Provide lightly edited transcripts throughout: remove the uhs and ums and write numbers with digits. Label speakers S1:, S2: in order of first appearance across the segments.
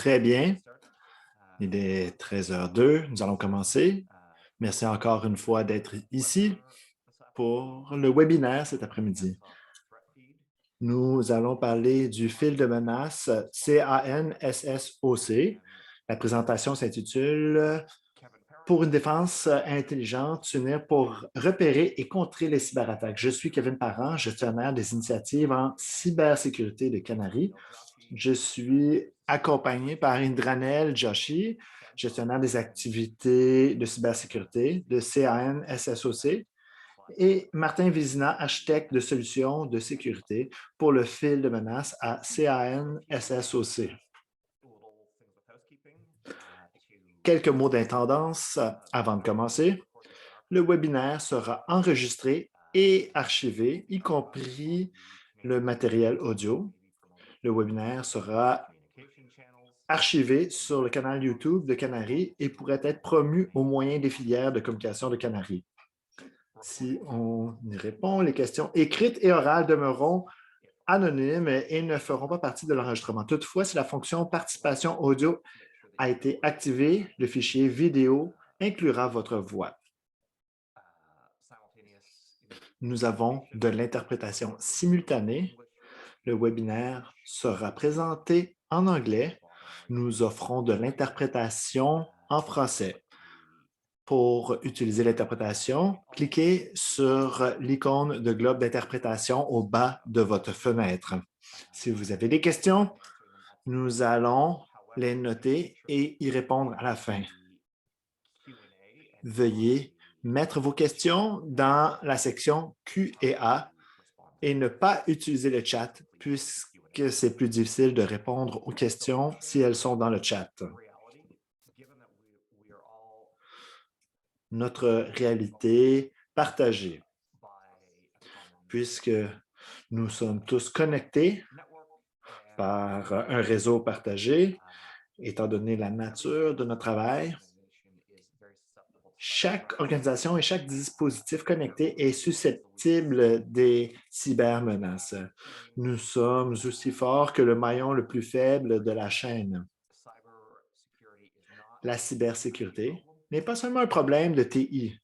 S1: Très bien. Il est 13h02. Nous allons commencer. Merci encore une fois d'être ici pour le webinaire cet après-midi. Nous allons parler du fil de menace CANSSOC. La présentation s'intitule Pour une défense intelligente, s'unir pour repérer et contrer les cyberattaques. Je suis Kevin Parent, gestionnaire des initiatives en cybersécurité de Canary. Je suis accompagné par Indranel Joshi, gestionnaire des activités de cybersécurité de CANSSOC, et Martin Vézina, architecte de solutions de sécurité pour le fil de menace à CANSSOC. Quelques mots d'intendance avant de commencer. Le webinaire sera enregistré et archivé, y compris le matériel audio. Le webinaire sera archivé sur le canal YouTube de Canary et pourrait être promu au moyen des filières de communication de Canary. Si on y répond, les questions écrites et orales demeureront anonymes et ne feront pas partie de l'enregistrement. Toutefois, si la fonction participation audio a été activée, le fichier vidéo inclura votre voix. Nous avons de l'interprétation simultanée. Le webinaire sera présenté en anglais. Nous offrons de l'interprétation en français. Pour utiliser l'interprétation, cliquez sur l'icône de globe d'interprétation au bas de votre fenêtre. Si vous avez des questions, nous allons les noter et y répondre à la fin. Veuillez mettre vos questions dans la section Q&A et ne pas utiliser le chat puisque c'est plus difficile de répondre aux questions si elles sont dans le chat. Notre réalité partagée. Puisque nous sommes tous connectés par un réseau partagé, étant donné la nature de notre travail, chaque organisation et chaque dispositif connecté est susceptible des cybermenaces. Nous sommes aussi forts que le maillon le plus faible de la chaîne. La cybersécurité n'est pas seulement un problème de TI,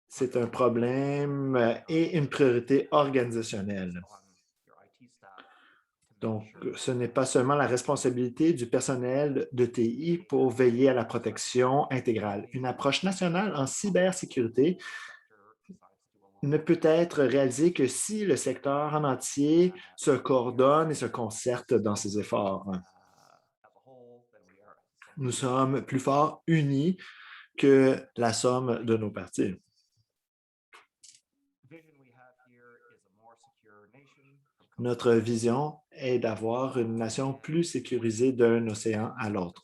S1: c'est un problème et une priorité organisationnelle. Donc, ce n'est pas seulement la responsabilité du personnel de TI pour veiller à la protection intégrale. Une approche nationale en cybersécurité ne peut être réalisée que si le secteur en entier se coordonne et se concerte dans ses efforts. Nous sommes plus forts unis que la somme de nos parties. Notre vision est d'avoir une nation plus sécurisée d'un océan à l'autre.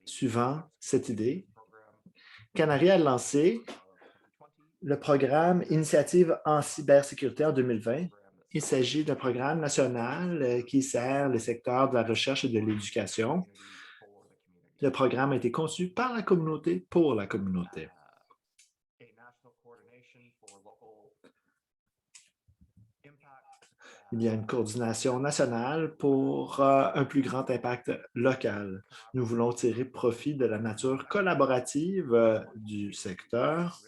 S1: Suivant cette idée, Canary a lancé le programme Initiative en cybersécurité en 2020. Il s'agit d'un programme national qui sert les secteurs de la recherche et de l'éducation. Le programme a été conçu par la communauté pour la communauté. Il y a une coordination nationale pour un plus grand impact local. Nous voulons tirer profit de la nature collaborative du secteur.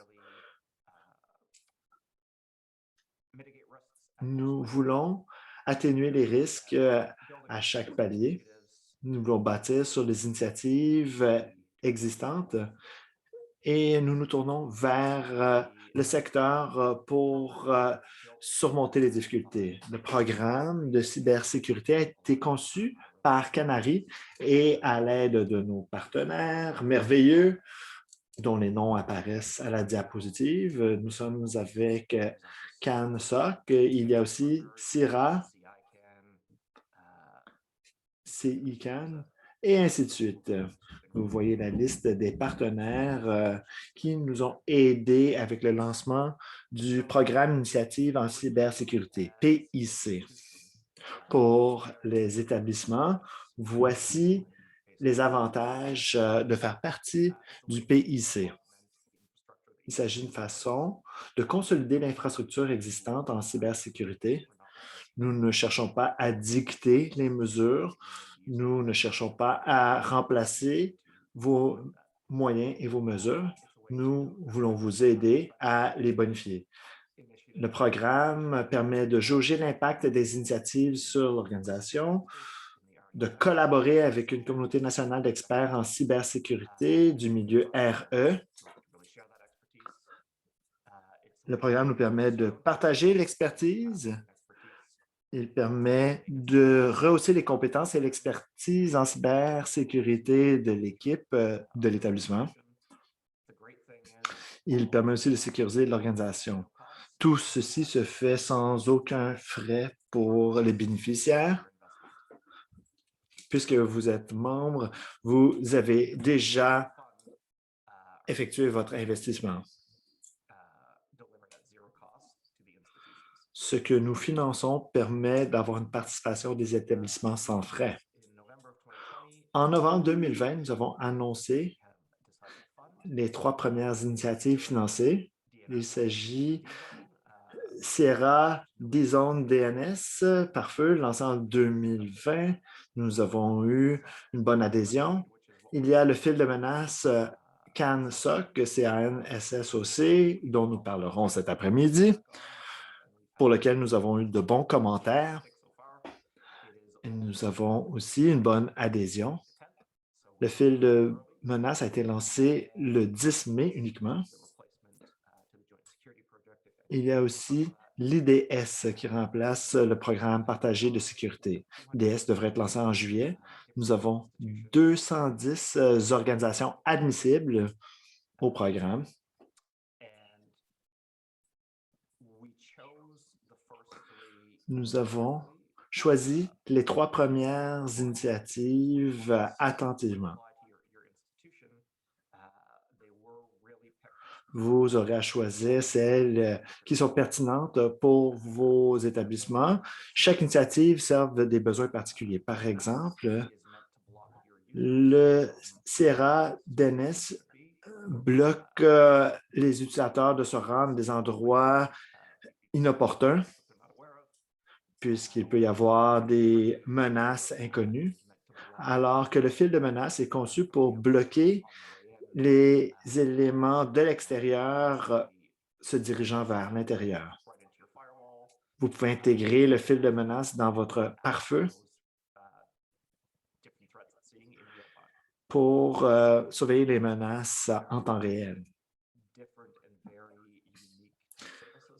S1: Nous voulons atténuer les risques à chaque palier. Nous voulons bâtir sur les initiatives existantes et nous nous tournons vers le secteur pour surmonter les difficultés. Le programme de cybersécurité a été conçu par Canary et à l'aide de nos partenaires merveilleux dont les noms apparaissent à la diapositive. Nous sommes avec CANSOC, il y a aussi CIRA, CICAN, et ainsi de suite. Vous voyez la liste des partenaires qui nous ont aidés avec le lancement du programme Initiative en cybersécurité, PIC. Pour les établissements, voici les avantages de faire partie du PIC. Il s'agit d'une façon de consolider l'infrastructure existante en cybersécurité. Nous ne cherchons pas à dicter les mesures. Nous ne cherchons pas à remplacer vos moyens et vos mesures. Nous voulons vous aider à les bonifier. Le programme permet de jauger l'impact des initiatives sur l'organisation, de collaborer avec une communauté nationale d'experts en cybersécurité du milieu RE. Le programme nous permet de partager l'expertise. Il permet de rehausser les compétences et l'expertise en cybersécurité de l'équipe de l'établissement. Il permet aussi de sécuriser l'organisation. Tout ceci se fait sans aucun frais pour les bénéficiaires. Puisque vous êtes membre, vous avez déjà effectué votre investissement. Ce que nous finançons permet d'avoir une participation des établissements sans frais. En novembre 2020, nous avons annoncé les 3 premières initiatives financées. Il s'agit Sierra D-Zone DNS par feu, lancé en 2020. Nous avons eu une bonne adhésion. Il y a le fil de menace CAN-SOC, CAN-SSOC, dont nous parlerons cet après-midi, pour lequel nous avons eu de bons commentaires. Et nous avons aussi une bonne adhésion. Le fil de menace a été lancé le 10 mai uniquement. Il y a aussi l'IDS qui remplace le programme partagé de sécurité. L'IDS devrait être lancé en juillet. Nous avons 210 organisations admissibles au programme. Nous avons choisi les 3 premières initiatives attentivement. Vous aurez à choisir celles qui sont pertinentes pour vos établissements. Chaque initiative sert des besoins particuliers. Par exemple, le Sierra DNS bloque les utilisateurs de se rendre à des endroits inopportuns, puisqu'il peut y avoir des menaces inconnues, alors que le fil de menace est conçu pour bloquer les éléments de l'extérieur se dirigeant vers l'intérieur. Vous pouvez intégrer le fil de menace dans votre pare-feu pour surveiller les menaces en temps réel.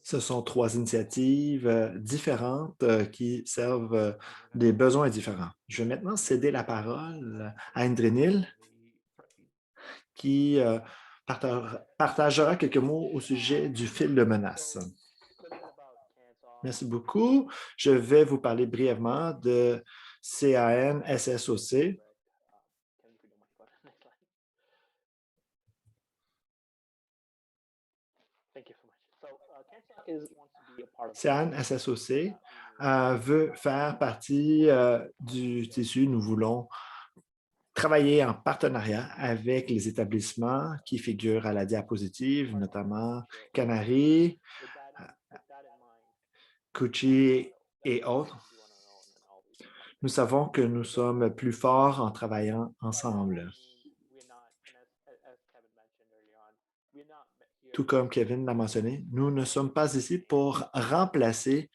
S1: Ce sont 3 initiatives différentes qui servent des besoins différents. Je vais maintenant céder la parole à Indrenil, qui partagera quelques mots au sujet du fil de menace. Merci beaucoup. Je vais vous parler brièvement de CAN-SSOC. CAN-SSOC veut faire partie du tissu. Nous voulons travailler en partenariat avec les établissements qui figurent à la diapositive, notamment Canary, Cucci et autres. Nous savons que nous sommes plus forts en travaillant ensemble. Tout comme Kevin l'a mentionné, nous ne sommes pas ici pour remplacer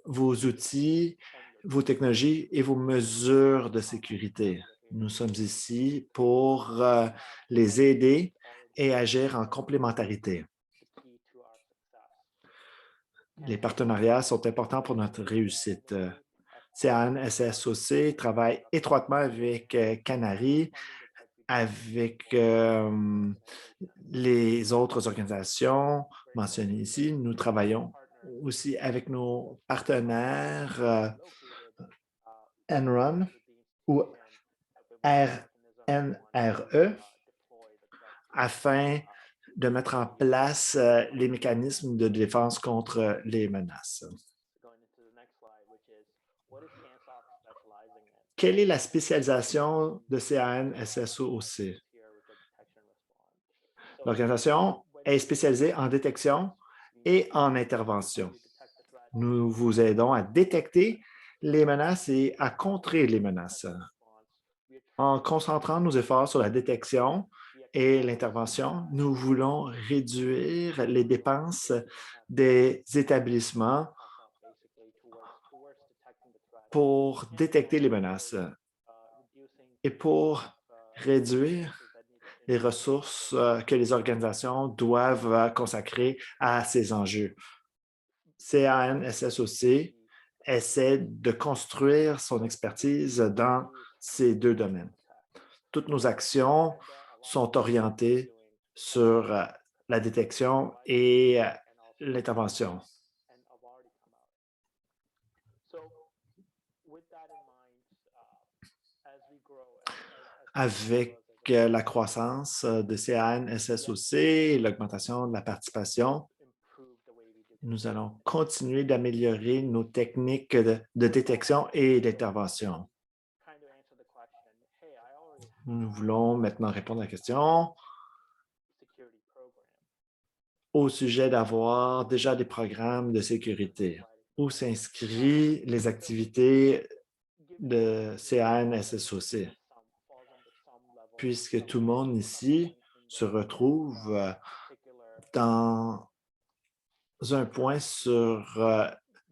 S1: vos outils, vos technologies et vos mesures de sécurité. Nous sommes ici pour les aider et agir en complémentarité. Les partenariats sont importants pour notre réussite. CAN-SSOC travaille étroitement avec Canary, avec les autres organisations mentionnées ici. Nous travaillons aussi avec nos partenaires Enron ou RNRE afin de mettre en place les mécanismes de défense contre les menaces. Quelle est la spécialisation de CAN-SSOC? L'organisation est spécialisée en détection et en intervention. Nous vous aidons à détecter les menaces et à contrer les menaces. En concentrant nos efforts sur la détection et l'intervention, nous voulons réduire les dépenses des établissements pour détecter les menaces et pour réduire les ressources que les organisations doivent consacrer à ces enjeux. CAN-SSOC essaie de construire son expertise dans ces deux domaines. Toutes nos actions sont orientées sur la détection et l'intervention. Avec la croissance de CAN-SSOC et l'augmentation de la participation, nous allons continuer d'améliorer nos techniques de détection et d'intervention. Nous voulons maintenant répondre à la question au sujet d'avoir déjà des programmes de sécurité. Où s'inscrivent les activités de CAN-SSOC? Puisque tout le monde ici se retrouve dans un point sur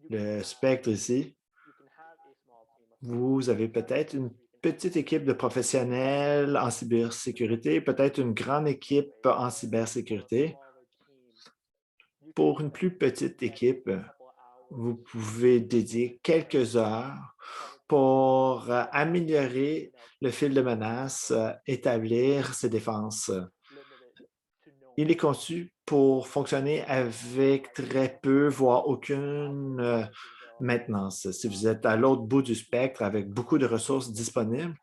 S1: le spectre ici, vous avez peut-être une petite équipe de professionnels en cybersécurité, peut-être une grande équipe en cybersécurité. Pour une plus petite équipe, vous pouvez dédier quelques heures pour améliorer le fil de menace, établir ses défenses. Il est conçu pour fonctionner avec très peu, voire aucune maintenance. Si vous êtes à l'autre bout du spectre avec beaucoup de ressources disponibles,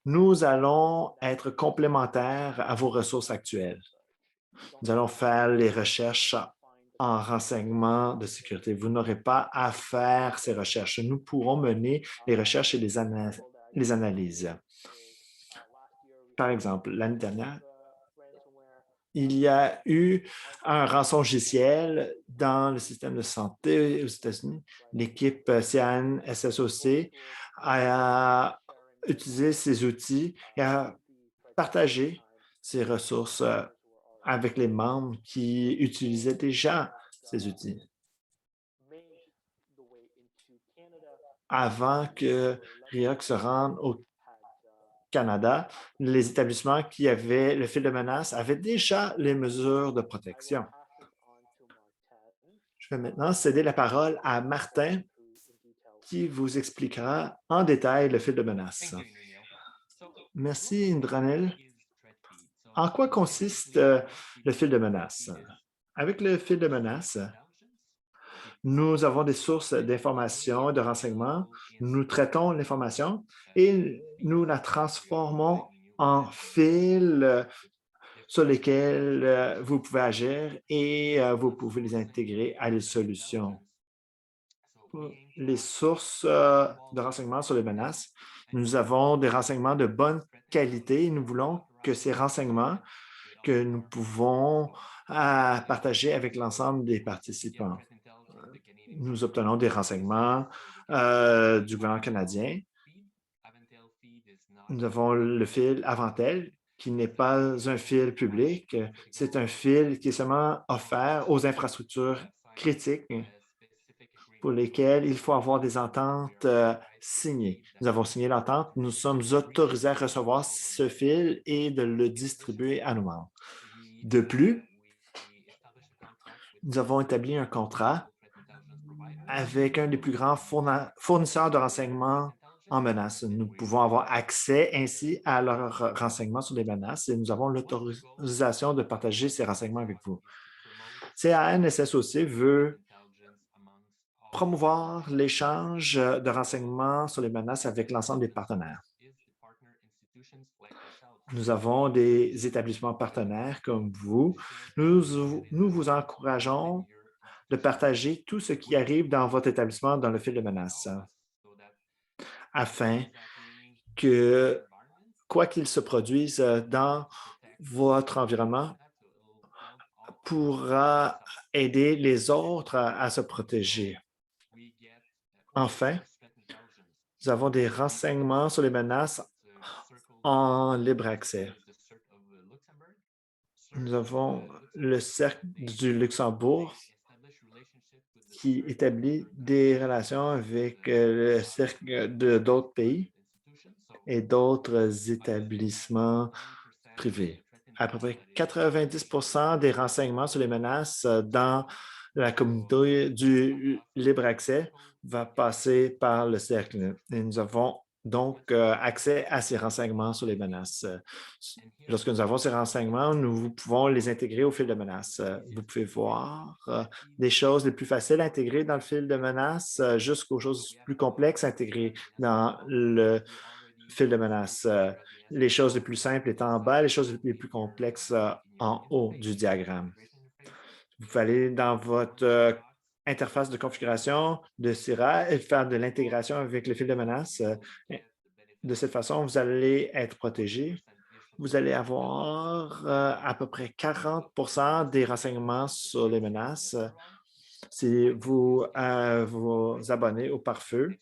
S1: nous allons être complémentaires à vos ressources actuelles. Nous allons faire les recherches en renseignement de sécurité. Vous n'aurez pas à faire ces recherches. Nous pourrons mener les recherches et les analyses. Par exemple, l'année dernière, il y a eu un rançongiciel dans le système de santé aux États-Unis. L'équipe CAN-SSOC a utilisé ces outils et a partagé ces ressources avec les membres qui utilisaient déjà ces outils. Avant que RIOC se rende au Canada, les établissements qui avaient le fil de menace avaient déjà les mesures de protection. Je vais maintenant céder la parole à Martin qui vous expliquera en détail le fil de menace. Merci, Indranil. En quoi consiste le fil de menace? Avec le fil de menace, nous avons des sources d'informations, de renseignements, nous traitons l'information et nous la transformons en fils sur lesquels vous pouvez agir et vous pouvez les intégrer à les solutions. Les sources de renseignements sur les menaces, nous avons des renseignements de bonne qualité et nous voulons que ces renseignements que nous pouvons partager avec l'ensemble des participants. Nous obtenons des renseignements du gouvernement canadien. Nous avons le fil Avantel, qui n'est pas un fil public. C'est un fil qui est seulement offert aux infrastructures critiques pour lesquelles il faut avoir des ententes signées. Nous avons signé l'entente. Nous sommes autorisés à recevoir ce fil et de le distribuer à nos membres. De plus, nous avons établi un contrat avec un des plus grands fournisseurs de renseignements en menaces. Nous pouvons avoir accès ainsi à leurs renseignements sur les menaces et nous avons l'autorisation de partager ces renseignements avec vous. CAN-SSOC veut promouvoir l'échange de renseignements sur les menaces avec l'ensemble des partenaires. Nous avons des établissements partenaires comme vous. Nous vous encourageons de partager tout ce qui arrive dans votre établissement dans le fil de menace afin que, quoi qu'il se produise dans votre environnement, pourra aider les autres à se protéger. Enfin, nous avons des renseignements sur les menaces en libre accès. Nous avons le Cercle du Luxembourg qui établit des relations avec le Cercle d'autres pays et d'autres établissements privés. À peu près 90 des renseignements sur les menaces dans la communauté du libre accès va passer par le cercle. Et nous avons donc accès à ces renseignements sur les menaces. Lorsque nous avons ces renseignements, nous pouvons les intégrer au fil de menaces. Vous pouvez voir des choses les plus faciles à intégrer dans le fil de menaces jusqu'aux choses plus complexes à intégrer dans le fil de menace. Les choses les plus simples étant en bas, les choses les plus complexes en haut du diagramme. Vous pouvez aller dans votre interface de configuration de CIRA et faire de l'intégration avec le fil de menace. De cette façon, vous allez être protégé. Vous allez avoir à peu près 40 des renseignements sur les menaces si vous vous abonnez au pare-feu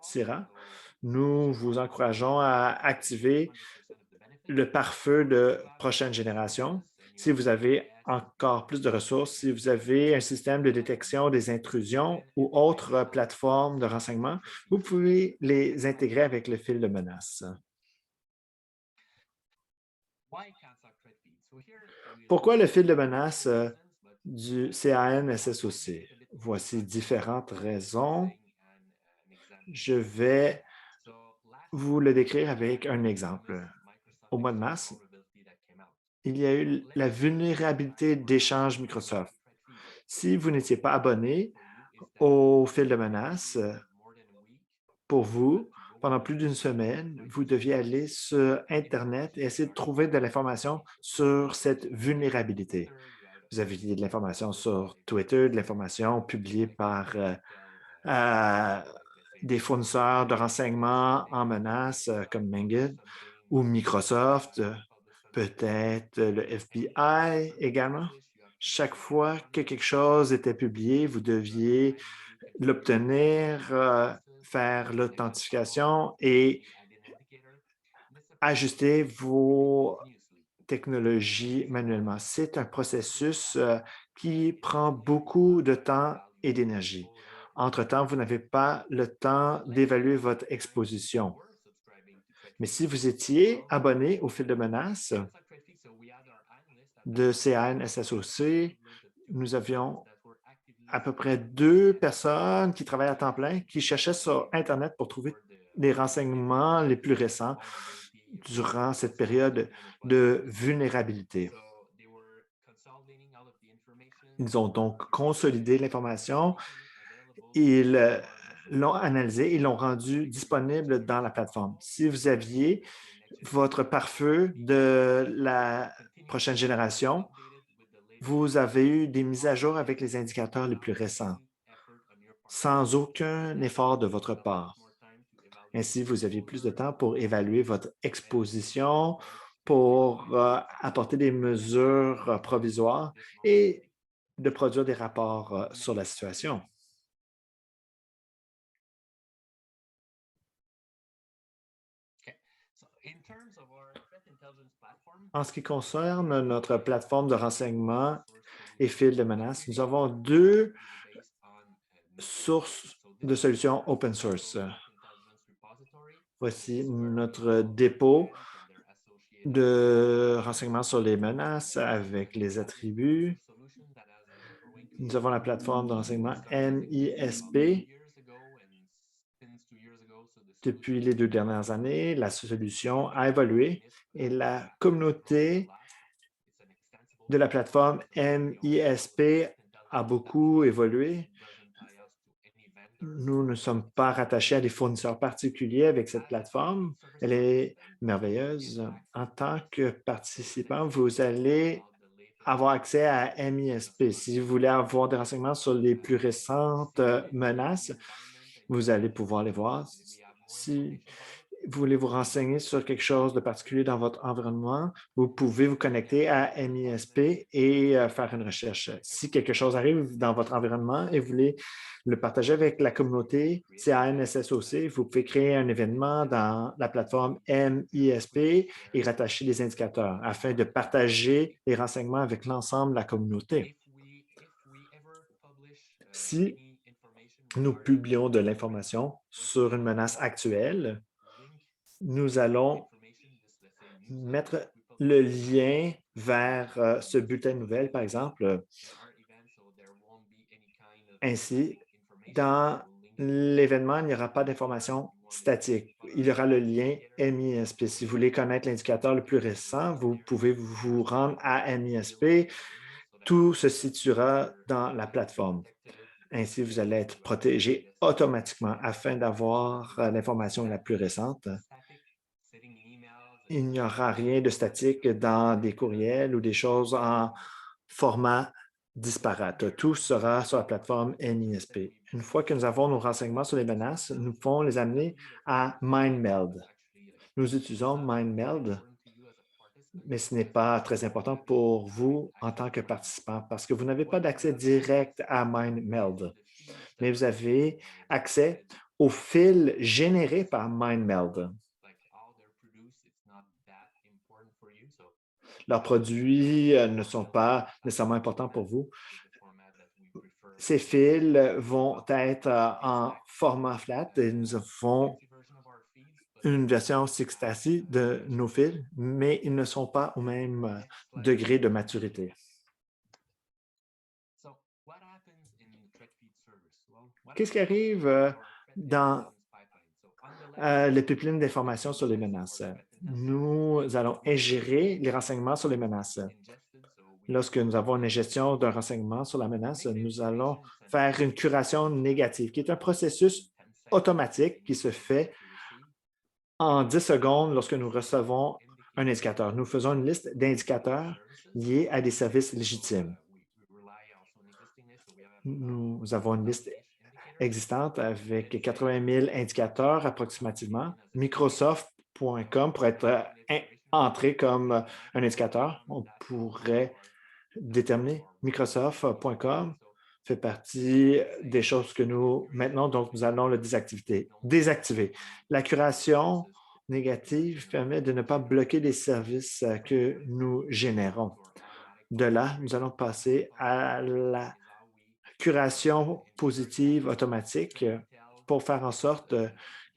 S1: CIRA. Nous vous encourageons à activer le pare-feu de prochaine génération. Si vous avez encore plus de ressources, si vous avez un système de détection des intrusions ou autre plateforme de renseignement, vous pouvez les intégrer avec le fil de menace. Pourquoi le fil de menace du CAN-SSOC? Voici différentes raisons. Je vais vous le décrire avec un exemple. Au mois de mars, il y a eu la vulnérabilité d'échange Microsoft. Si vous n'étiez pas abonné au fil de menace, pour vous, pendant plus d'une semaine, vous deviez aller sur Internet et essayer de trouver de l'information sur cette vulnérabilité. Vous aviez de l'information sur Twitter, de l'information publiée par des fournisseurs de renseignements en menace comme Menged ou Microsoft, peut-être le FBI également. Chaque fois que quelque chose était publié, vous deviez l'obtenir, faire l'authentification et ajuster vos technologies manuellement. C'est un processus qui prend beaucoup de temps et d'énergie. Entre-temps, vous n'avez pas le temps d'évaluer votre exposition. Mais si vous étiez abonné au fil de menace de CAN-SSOC, nous avions à peu près 2 personnes qui travaillent à temps plein qui cherchaient sur Internet pour trouver les renseignements les plus récents durant cette période de vulnérabilité. Ils ont donc consolidé l'information, ils l'ont analysé, ils l'ont rendu disponible dans la plateforme. Si vous aviez votre pare-feu de la prochaine génération, vous avez eu des mises à jour avec les indicateurs les plus récents, sans aucun effort de votre part. Ainsi, vous aviez plus de temps pour évaluer votre exposition, pour apporter des mesures provisoires et de produire des rapports sur la situation. En ce qui concerne notre plateforme de renseignement et fil de menace, nous avons 2 sources de solutions open source. Voici notre dépôt de renseignements sur les menaces avec les attributs. Nous avons la plateforme de renseignement NISP. Depuis les 2 dernières années, la solution a évolué et la communauté de la plateforme NISP a beaucoup évolué. Nous ne sommes pas rattachés à des fournisseurs particuliers avec cette plateforme. Elle est merveilleuse. En tant que participant, vous allez avoir accès à MISP. Si vous voulez avoir des renseignements sur les plus récentes menaces, vous allez pouvoir les voir. vous voulez vous renseigner sur quelque chose de particulier dans votre environnement, vous pouvez vous connecter à MISP et faire une recherche. Si quelque chose arrive dans votre environnement et vous voulez le partager avec la communauté CANSSOC, vous pouvez créer un événement dans la plateforme MISP et rattacher les indicateurs afin de partager les renseignements avec l'ensemble de la communauté. Si nous publions de l'information sur une menace actuelle, nous allons mettre le lien vers ce bulletin de nouvelles, par exemple. Ainsi, dans l'événement, il n'y aura pas d'information statique. Il y aura le lien MISP. Si vous voulez connaître l'indicateur le plus récent, vous pouvez vous rendre à MISP. Tout se situera dans la plateforme. Ainsi, vous allez être protégé automatiquement afin d'avoir l'information la plus récente. Il n'y aura rien de statique dans des courriels ou des choses en format disparate. Tout sera sur la plateforme NISP. Une fois que nous avons nos renseignements sur les menaces, nous pouvons les amener à MindMeld. Nous utilisons MindMeld, mais ce n'est pas très important pour vous en tant que participant parce que vous n'avez pas d'accès direct à MindMeld, mais vous avez accès aux fils générés par MindMeld. Leurs produits ne sont pas nécessairement importants pour vous. Ces fils vont être en format flat et nous avons une version 6-ACI de nos fils, mais ils ne sont pas au même degré de maturité. Qu'est-ce qui arrive dans les pipelines d'information sur les menaces? Nous allons ingérer les renseignements sur les menaces. Lorsque nous avons une ingestion d'un renseignement sur la menace, nous allons faire une curation négative, qui est un processus automatique qui se fait en 10 secondes lorsque nous recevons un indicateur. Nous faisons une liste d'indicateurs liés à des services légitimes. Nous avons une liste existante avec 80 000 indicateurs approximativement. Microsoft.com pourrait être entré comme un indicateur. On pourrait déterminer. Microsoft.com fait partie des choses que nous maintenons, donc nous allons le désactiver. La curation négative permet de ne pas bloquer les services que nous générons. De là, nous allons passer à la curation positive automatique pour faire en sorte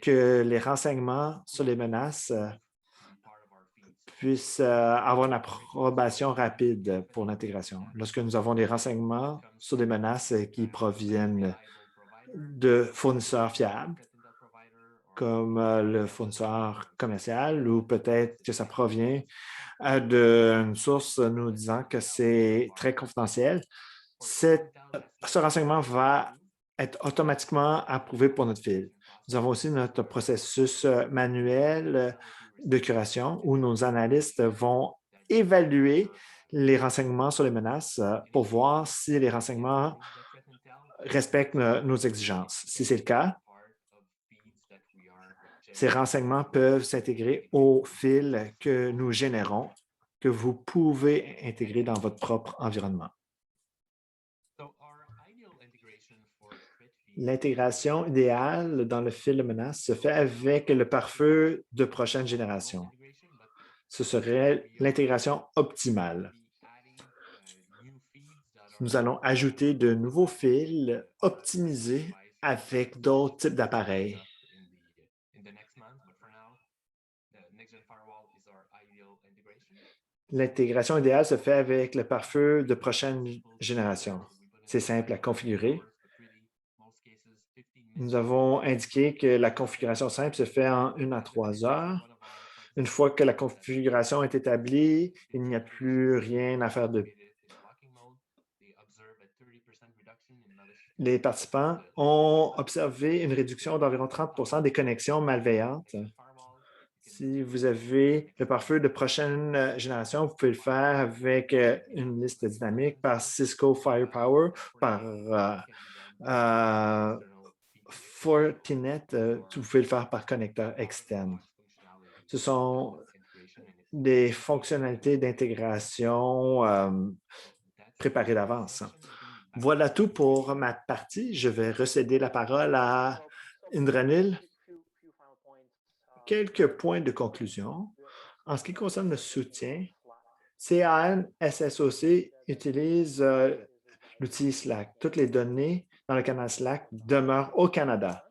S1: que les renseignements sur les menaces puissent avoir une approbation rapide pour l'intégration. Lorsque nous avons des renseignements sur des menaces qui proviennent de fournisseurs fiables, comme le fournisseur commercial, ou peut-être que ça provient d'une source nous disant que c'est très confidentiel, ce renseignement va être automatiquement approuvé pour notre fil. Nous avons aussi notre processus manuel de curation où nos analystes vont évaluer les renseignements sur les menaces pour voir si les renseignements respectent nos exigences. Si c'est le cas, ces renseignements peuvent s'intégrer au fil que nous générons, que vous pouvez intégrer dans votre propre environnement. L'intégration idéale dans le fil de menace se fait avec le pare-feu de prochaine génération. Ce serait l'intégration optimale. Nous allons ajouter de nouveaux fils optimisés avec d'autres types d'appareils. L'intégration idéale se fait avec le pare-feu de prochaine génération. C'est simple à configurer. Nous avons indiqué que la configuration simple se fait en 1 à 3 heures. Une fois que la configuration est établie, il n'y a plus rien à faire de. Les participants ont observé une réduction d'environ 30 des connexions malveillantes. Si vous avez le pare-feu de prochaine génération, vous pouvez le faire avec une liste dynamique par Cisco Firepower, par Fortinet, vous pouvez le faire par connecteur externe. Ce sont des fonctionnalités d'intégration préparées d'avance. Voilà tout pour ma partie. Je vais recéder la parole à Indranil. Quelques points de conclusion. En ce qui concerne le soutien, CAN SSOC utilise l'outil Slack. Toutes les données dans le canal Slack demeurent au Canada.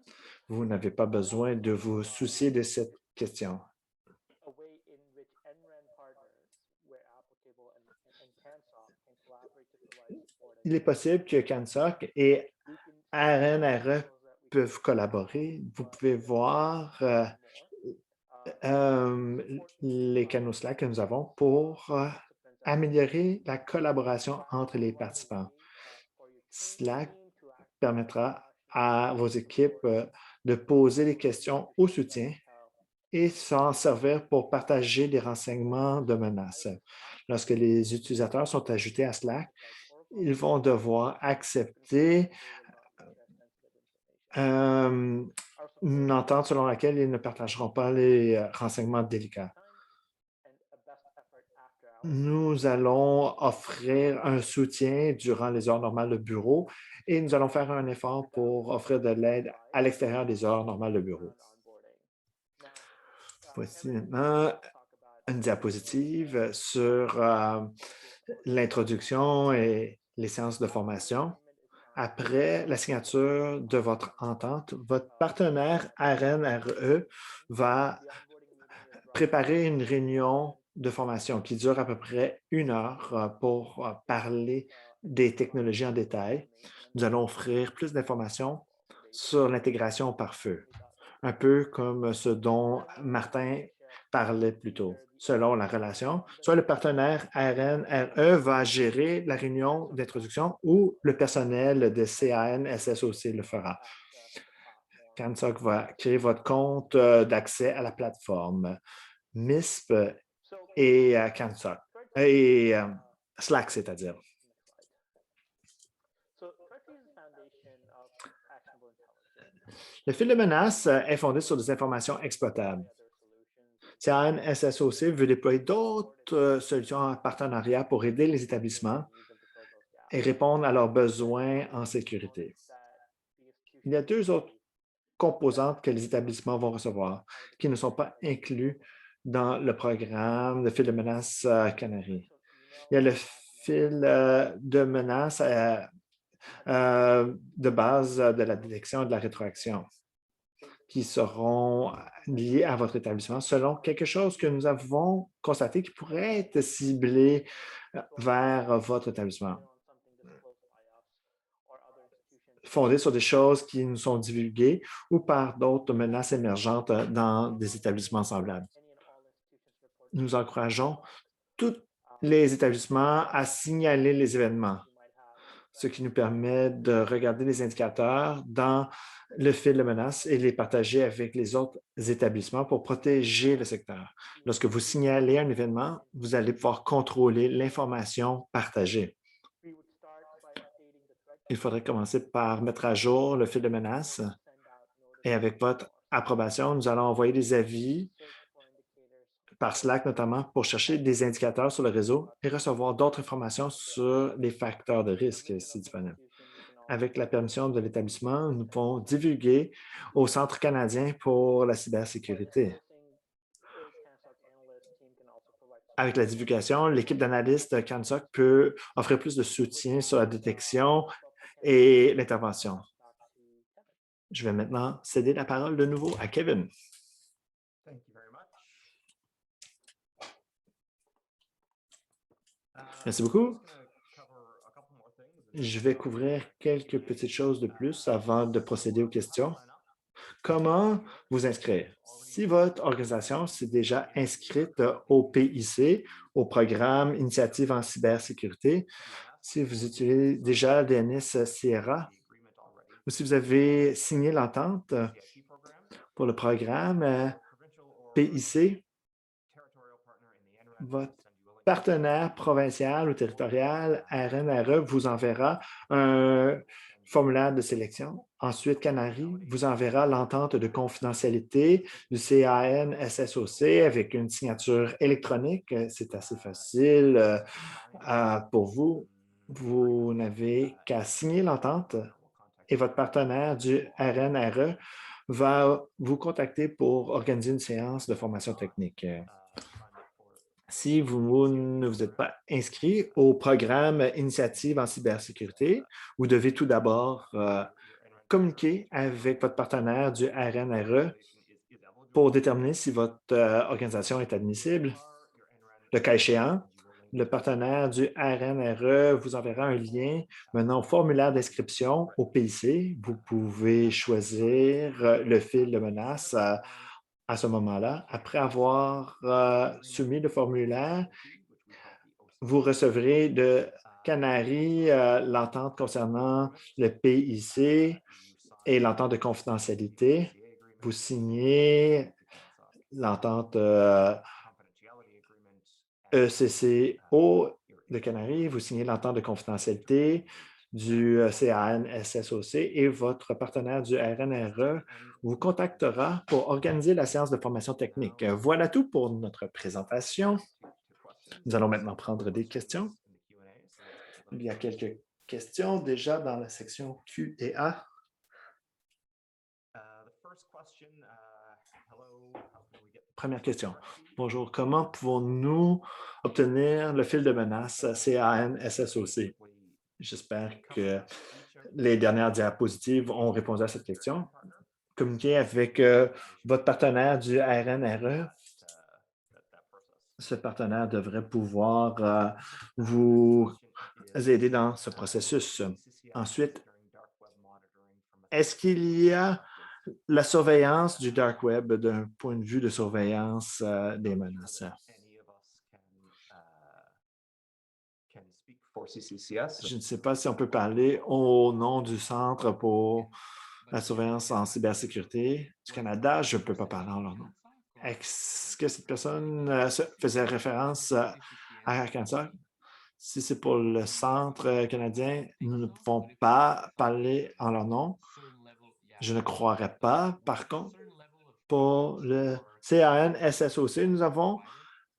S1: Vous n'avez pas besoin de vous soucier de cette question. Il est possible que CANSOC et RNRE peuvent collaborer. Vous pouvez voir les canaux Slack que nous avons pour améliorer la collaboration entre les participants. Slack permettra à vos équipes de poser des questions au soutien et s'en servir pour partager des renseignements de menaces. Lorsque les utilisateurs sont ajoutés à Slack, ils vont devoir accepter une entente selon laquelle ils ne partageront pas les renseignements délicats. Nous allons offrir un soutien durant les heures normales de bureau et nous allons faire un effort pour offrir de l'aide à l'extérieur des heures normales de bureau. Voici maintenant une diapositive sur l'introduction et les séances de formation. Après la signature de votre entente, votre partenaire RNRE va préparer une réunion de formation qui dure à peu près 1 heure pour parler des technologies en détail. Nous allons offrir plus d'informations sur l'intégration par feu, un peu comme ce dont Martin parlait plus tôt. Selon la relation, soit le partenaire RNRE va gérer la réunion d'introduction ou le personnel de CAN-SSOC le fera. CANSOC va créer votre compte d'accès à la plateforme. MISP et CANSOC, et Slack, c'est-à-dire. Le fil de menace est fondé sur des informations exploitables. CAN SSOC veut déployer d'autres solutions en partenariat pour aider les établissements et répondre à leurs besoins en sécurité. Il y a 2 autres composantes que les établissements vont recevoir qui ne sont pas inclus dans le programme de fil de menace Canary. Il y a le fil de menace de base de la détection et de la rétroaction qui seront liés à votre établissement selon quelque chose que nous avons constaté qui pourrait être ciblé vers votre établissement, fondé sur des choses qui nous sont divulguées ou par d'autres menaces émergentes dans des établissements semblables. Nous encourageons tous les établissements à signaler les événements, ce qui nous permet de regarder les indicateurs dans le fil de menace et les partager avec les autres établissements pour protéger le secteur. Lorsque vous signalez un événement, vous allez pouvoir contrôler l'information partagée. Il faudrait commencer par mettre à jour le fil de menace et avec votre approbation, nous allons envoyer des avis par Slack notamment pour chercher des indicateurs sur le réseau et recevoir d'autres informations sur les facteurs de risque si disponible. Avec la permission de l'établissement, nous pouvons divulguer au Centre canadien pour la cybersécurité. Avec la divulgation, l'équipe d'analystes CANSOC peut offrir plus de soutien sur la détection et l'intervention. Je vais maintenant céder la parole de nouveau à Kevin. Merci beaucoup. Je vais couvrir quelques petites choses de plus avant de procéder aux questions. Comment vous inscrire? Si votre organisation s'est déjà inscrite au PIC, au programme Initiative en cybersécurité, si vous utilisez déjà le DNS Sierra, ou si vous avez signé l'entente pour le programme PIC, votre partenaire provincial ou territorial RNRE vous enverra un formulaire de sélection. Ensuite, Canary vous enverra l'entente de confidentialité du CAN-SSOC avec une signature électronique. C'est assez facile pour vous. Vous n'avez qu'à signer l'entente et votre partenaire du RNRE va vous contacter pour organiser une séance de formation technique. Si vous ne vous êtes pas inscrit au programme Initiative en cybersécurité, vous devez tout d'abord communiquer avec votre partenaire du RNRE pour déterminer si votre organisation est admissible. Le cas échéant, le partenaire du RNRE vous enverra un lien menant au formulaire d'inscription au PIC. Vous pouvez choisir le fil de menace à ce moment-là. Après avoir soumis le formulaire, vous recevrez de Canary l'entente concernant le PIC et l'entente de confidentialité. Vous signez l'entente ECCO de Canary, vous signez l'entente de confidentialité du CAN-SSOC et votre partenaire du RNRE vous contactera pour organiser la séance de formation technique. Voilà tout pour notre présentation. Nous allons maintenant prendre des questions. Il y a quelques questions déjà dans la section Q et A. Première question. Bonjour, comment pouvons-nous obtenir le fil de menace CAN-SSOC? J'espère que les dernières diapositives ont répondu à cette question. Communiquez avec votre partenaire du RNRE. Ce partenaire devrait pouvoir vous aider dans ce processus. Ensuite, est-ce qu'il y a la surveillance du dark web d'un point de vue de surveillance des menaces? Je ne sais pas si on peut parler au nom du Centre pour la surveillance en cybersécurité du Canada. Je ne peux pas parler en leur nom. Est-ce que cette personne faisait référence à Arkansas? Si c'est pour le Centre canadien, nous ne pouvons pas parler en leur nom. Je ne croirais pas. Par contre, pour le CAN-SSOC, nous avons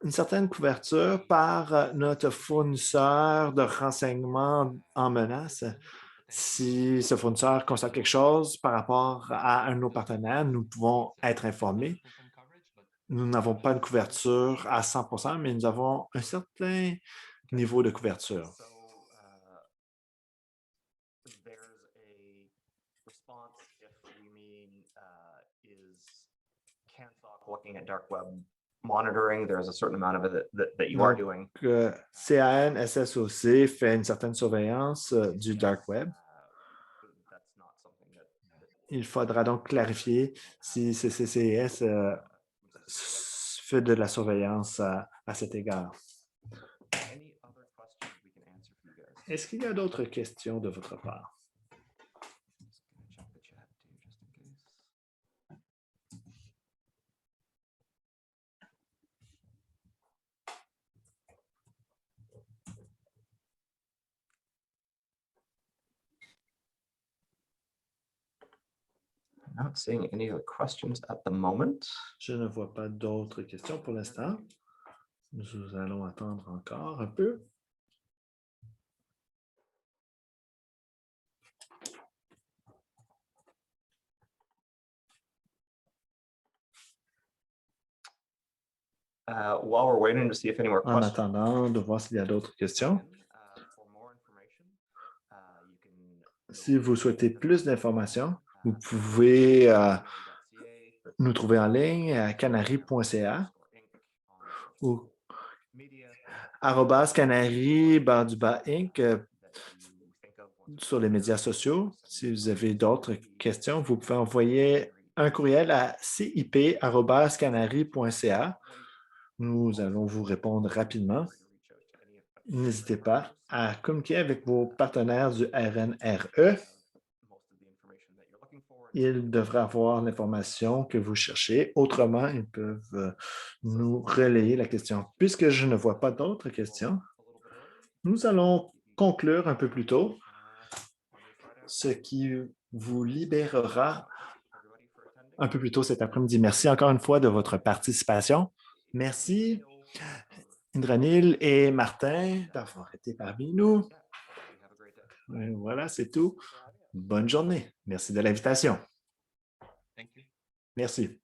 S1: une certaine couverture par notre fournisseur de renseignements en menace. Si ce fournisseur constate quelque chose par rapport à un de nos partenaires, nous pouvons être informés. Nous n'avons pas une couverture à 100 %, mais nous avons un certain niveau de couverture.
S2: Looking at dark web monitoring, there's a certain amount of it that you are doing.
S1: CAN-SSOC fait une certaine surveillance du dark web. Il faudra donc clarifier si CCCS fait de la surveillance à cet égard. Est-ce qu'il y a d'autres questions de votre part?
S2: Not seeing any other questions at the moment.
S1: Je ne vois pas d'autres questions pour l'instant. Nous allons attendre encore un peu.
S2: While we're waiting to see if any more
S1: En
S2: questions.
S1: attendant de voir s'il y a d'autres questions. Si vous souhaitez plus d'informations, vous pouvez nous trouver en ligne à canary.ca ou @canary_inc sur les médias sociaux. Si vous avez d'autres questions, vous pouvez envoyer un courriel à cip@canary.ca. Nous allons vous répondre rapidement. N'hésitez pas à communiquer avec vos partenaires du RNRE. Ils devraient avoir l'information que vous cherchez. Autrement, ils peuvent nous relayer la question. Puisque je ne vois pas d'autres questions, nous allons conclure un peu plus tôt. ce qui vous libérera un peu plus tôt cet après-midi. Merci encore une fois de votre participation. Merci, Indranil et Martin, d'avoir été parmi nous. Voilà, c'est tout. Bonne journée. Merci de l'invitation. Merci.